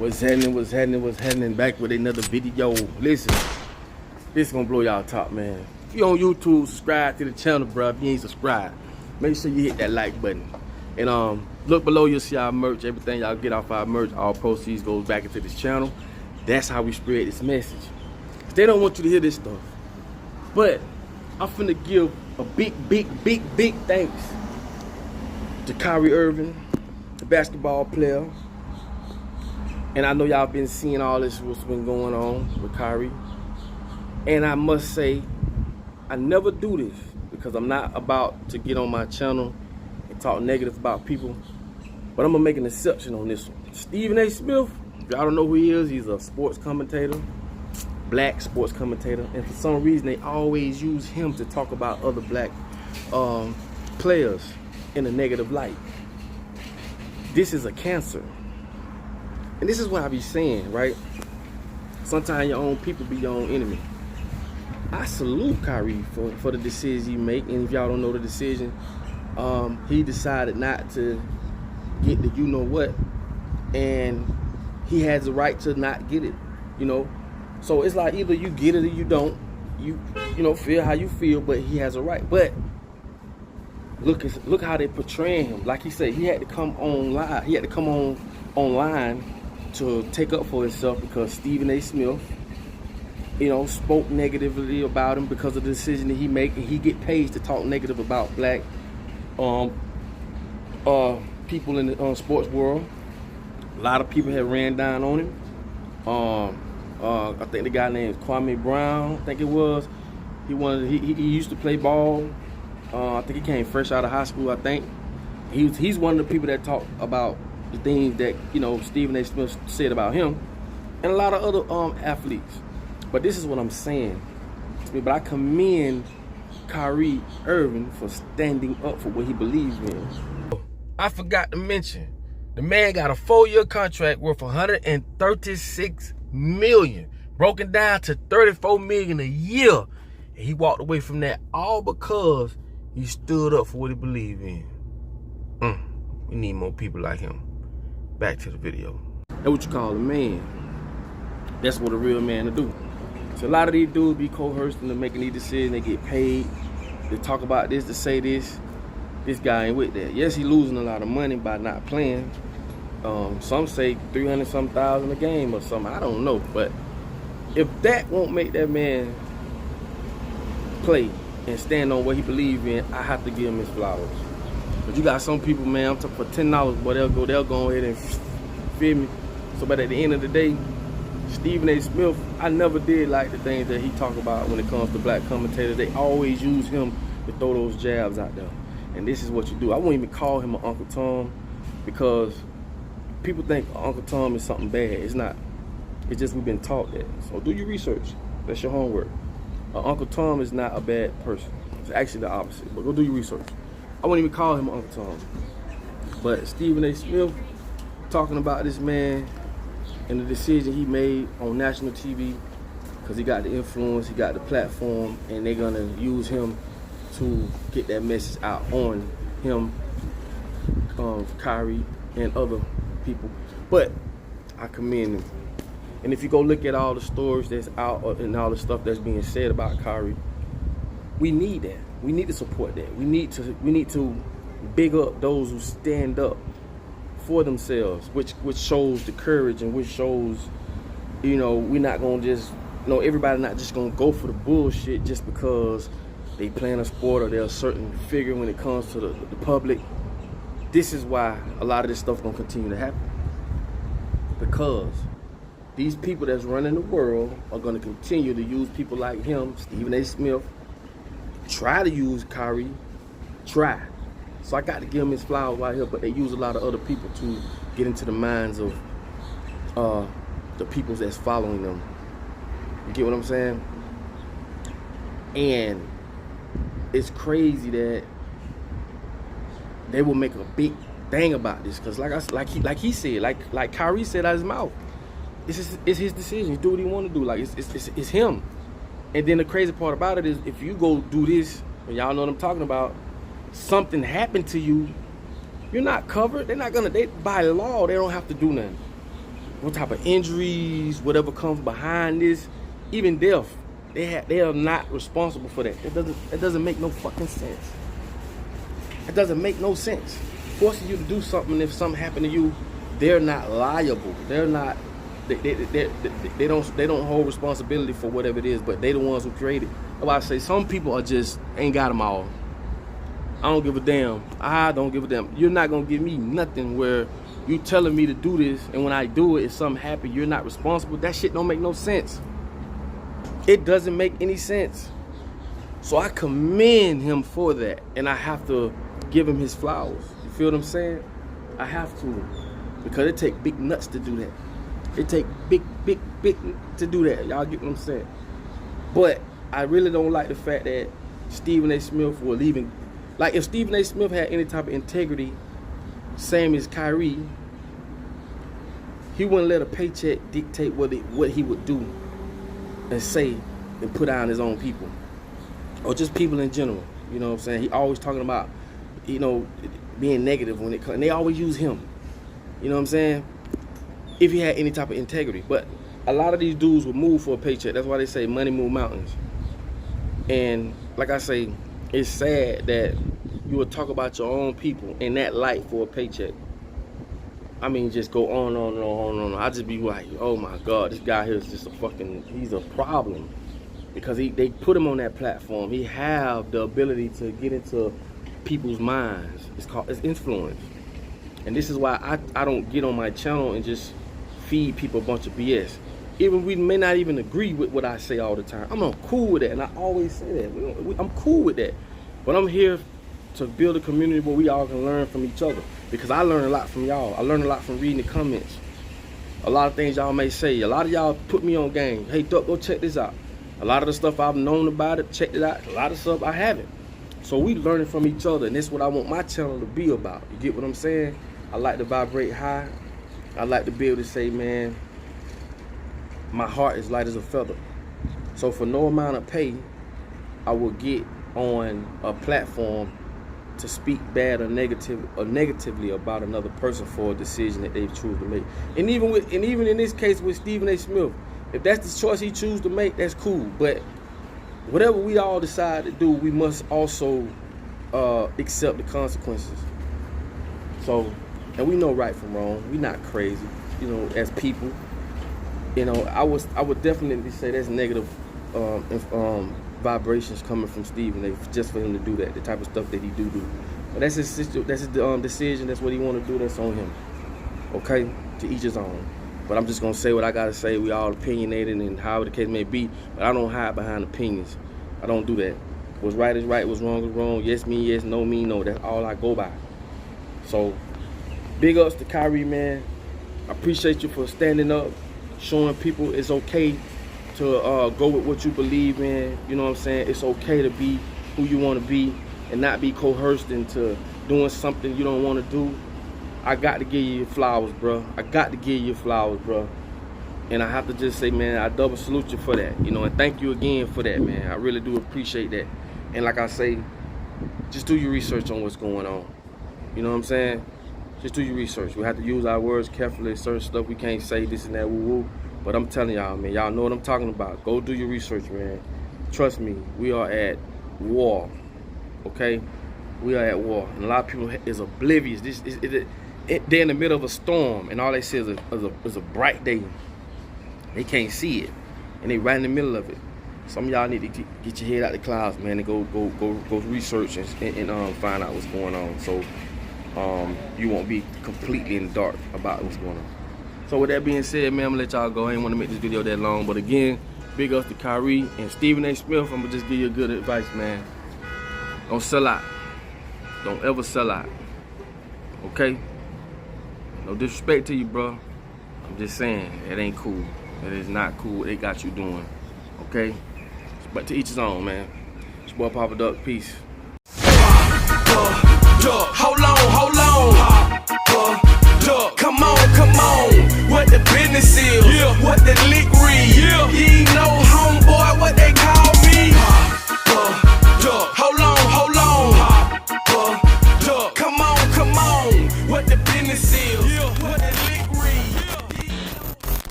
What's happening? Back with another video. Listen, this is gonna blow y'all top, man. If you on YouTube, subscribe to the channel, bro. If you ain't subscribed, make sure you hit that like button. And look below, you'll see our merch. Everything y'all get off our merch, all proceeds goes back into this channel. That's how we spread this message. They don't want you to hear this stuff. But I'm finna give a big thanks to Kyrie Irving, the basketball player. And I know y'all been seeing all this, what's been going on with Kyrie. And I must say, I never do this because I'm not about to get on my channel and talk negative about people. But I'm gonna make an exception on this one. Stephen A. Smith, if y'all don't know who he is, he's a sports commentator, black sports commentator. And for some reason, they always use him to talk about other black players in a negative light. This is a cancer. And this is what I be saying, right? Sometimes your own people be your own enemy. I salute Kyrie for the decisions he make. And if y'all don't know the decision, he decided not to get the you know what. And he has the right to not get it, you know? So it's like either you get it or you don't. You know, feel how you feel, but he has a right. But look how they portraying him. Like he said, he had to come online. He had to come online to take up for himself because Stephen A. Smith, you know, spoke negatively about him because of the decision that he make, and he get paid to talk negative about black people in the sports world. A lot of people have ran down on him. I think the guy named Kwame Brown, I think it was. He used to play ball. I think he came fresh out of high school. I think he's one of the people that talk about the things that, you know, Stephen A. Smith said about him and a lot of other athletes. But this is what I'm saying. But I commend Kyrie Irving for standing up for what he believes in. I forgot to mention, the man got a 4-year contract worth $136 million, broken down to $34 million a year. And he walked away from that all because he stood up for what he believed in. We need more people like him. Back to the video. That's what you call a man. That's what a real man to do. So a lot of these dudes be coerced into making these decisions. They get paid. They talk about this, to say this. This guy ain't with that. Yes, he losing a lot of money by not playing. Some say 300-something thousand a game or something. I don't know. But if that won't make that man play and stand on what he believes in, I have to give him his flowers. But you got some people, man, I'm talking for $10, but they'll go ahead and feel me. So, but at the end of the day, Stephen A. Smith, I never did like the things that he talk about when it comes to black commentators. They always use him to throw those jabs out there. And this is what you do. I won't even call him an Uncle Tom because people think Uncle Tom is something bad. It's not. It's just we've been taught that. So do your research. That's your homework. Uncle Tom is not a bad person. It's actually the opposite. But go do your research. I won't even call him Uncle Tom. But Stephen A. Smith talking about this man and the decision he made on national TV because he got the influence, he got the platform, and they're gonna use him to get that message out on him, Kyrie, and other people. But I commend him. And if you go look at all the stories that's out and all the stuff that's being said about Kyrie, we need that. We need to support that. We need to big up those who stand up for themselves, which shows the courage and which shows, you know, we're not gonna just, you know, everybody not just gonna go for the bullshit just because they playing a sport or they're a certain figure when it comes to the public. This is why a lot of this stuff gonna continue to happen, because these people that's running the world are gonna continue to use people like him, Stephen A. Smith, try to use Kyrie, try. So I got to give him his flowers right here, but they use a lot of other people to get into the minds of the people that's following them. You get what I'm saying? And it's crazy that they will make a big thing about this, because like he said, like Kyrie said out his mouth, it's his decision. He do what he want to do. Like it's him. And then the crazy part about it is, if you go do this, and y'all know what I'm talking about, something happened to you, you're not covered. They're not gonna. By law, they don't have to do nothing. what type of injuries, whatever comes behind this, even death, they are not responsible for that. It doesn't make no fucking sense. It doesn't make no sense. Forcing you to do something, if something happened to you, they're not liable. They're not. They don't hold responsibility for whatever it is, but they the ones who created. That's why I say some people are just ain't got them all. I don't give a damn. I don't give a damn. You're not gonna give me nothing where you telling me to do this, and when I do it, if something happen, you're not responsible. That shit don't make no sense. It doesn't make any sense. So I commend him for that, and I have to give him his flowers. You feel what I'm saying? I have to, because it take big nuts to do that. It take big to do that. Y'all get what I'm saying? But I really don't like the fact that Stephen A. Smith will even, like if Stephen A. Smith had any type of integrity, same as Kyrie, he wouldn't let a paycheck dictate what he would do and say and put out on his own people. Or just people in general. You know what I'm saying? He always talking about, you know, being negative when it comes, and they always use him. You know what I'm saying? If he had any type of integrity. But a lot of these dudes would move for a paycheck. That's why they say money move mountains. And like I say, it's sad that you would talk about your own people in that light for a paycheck. I mean, just go on and on and on and on. I just be like, oh my God, this guy here is just he's a problem. Because they put him on that platform. He have the ability to get into people's minds. It's influence. And this is why I don't get on my channel and just feed people a bunch of BS. Even we may not even agree with what I say all the time. I'm not cool with that, and I always say that. I'm cool with that. But I'm here to build a community where we all can learn from each other. Because I learn a lot from y'all. I learn a lot from reading the comments. A lot of things y'all may say. A lot of y'all put me on game. Hey, Duck, go check this out. A lot of the stuff I've known about it, checked it out. A lot of stuff I haven't. So we learning from each other, and this is what I want my channel to be about. You get what I'm saying? I like to vibrate high. I like to be able to say, man, my heart is light as a feather. So for no amount of pay, I will get on a platform to speak bad or negatively about another person for a decision that they choose to make. And even in this case with Stephen A. Smith, if that's the choice he chooses to make, that's cool. But whatever we all decide to do, we must also accept the consequences. So, and we know right from wrong. We're not crazy, you know, as people. You know, I would definitely say that's negative vibrations coming from Stephen just for him to do that, the type of stuff that he do. But that's his decision. That's what he want to do. That's on him. Okay, to each his own. But I'm just gonna say what I gotta say. We all opinionated, and however the case may be. But I don't hide behind opinions. I don't do that. What's right is right. What's wrong is wrong. Yes mean yes. No mean no. That's all I go by. So, big ups to Kyrie, man. I appreciate you for standing up, showing people it's okay to go with what you believe in. You know what I'm saying? It's okay to be who you want to be and not be coerced into doing something you don't want to do. I got to give you your flowers, bro. I got to give you your flowers, bro. And I have to just say, man, I double salute you for that. You know, and thank you again for that, man. I really do appreciate that. And like I say, just do your research on what's going on. You know what I'm saying? Just do your research. We have to use our words carefully. Certain stuff we can't say, this and that, woo-woo. But I'm telling y'all, man, y'all know what I'm talking about. Go do your research, man. Trust me, we are at war, okay? We are at war. And a lot of people is oblivious. They're in the middle of a storm, and all they see is a bright day. They can't see it, and they right in the middle of it. Some of y'all need to get your head out the clouds, man, and go research and find out what's going on. So you won't be completely in the dark about what's going on. So with that being said, man, I'm gonna let y'all go. I ain't want to make this video that long, but again, big ups to Kyrie and Stephen A. Smith. I'm gonna just give you a good advice, man. Don't sell out. Don't ever sell out. Okay? No disrespect to you, bro. I'm just saying, it ain't cool. It is not cool what they got you doing. Okay? But to each his own, man. It's your boy Papa Duck. Peace. Hold on. Come on. What the business is? What the lick read? You know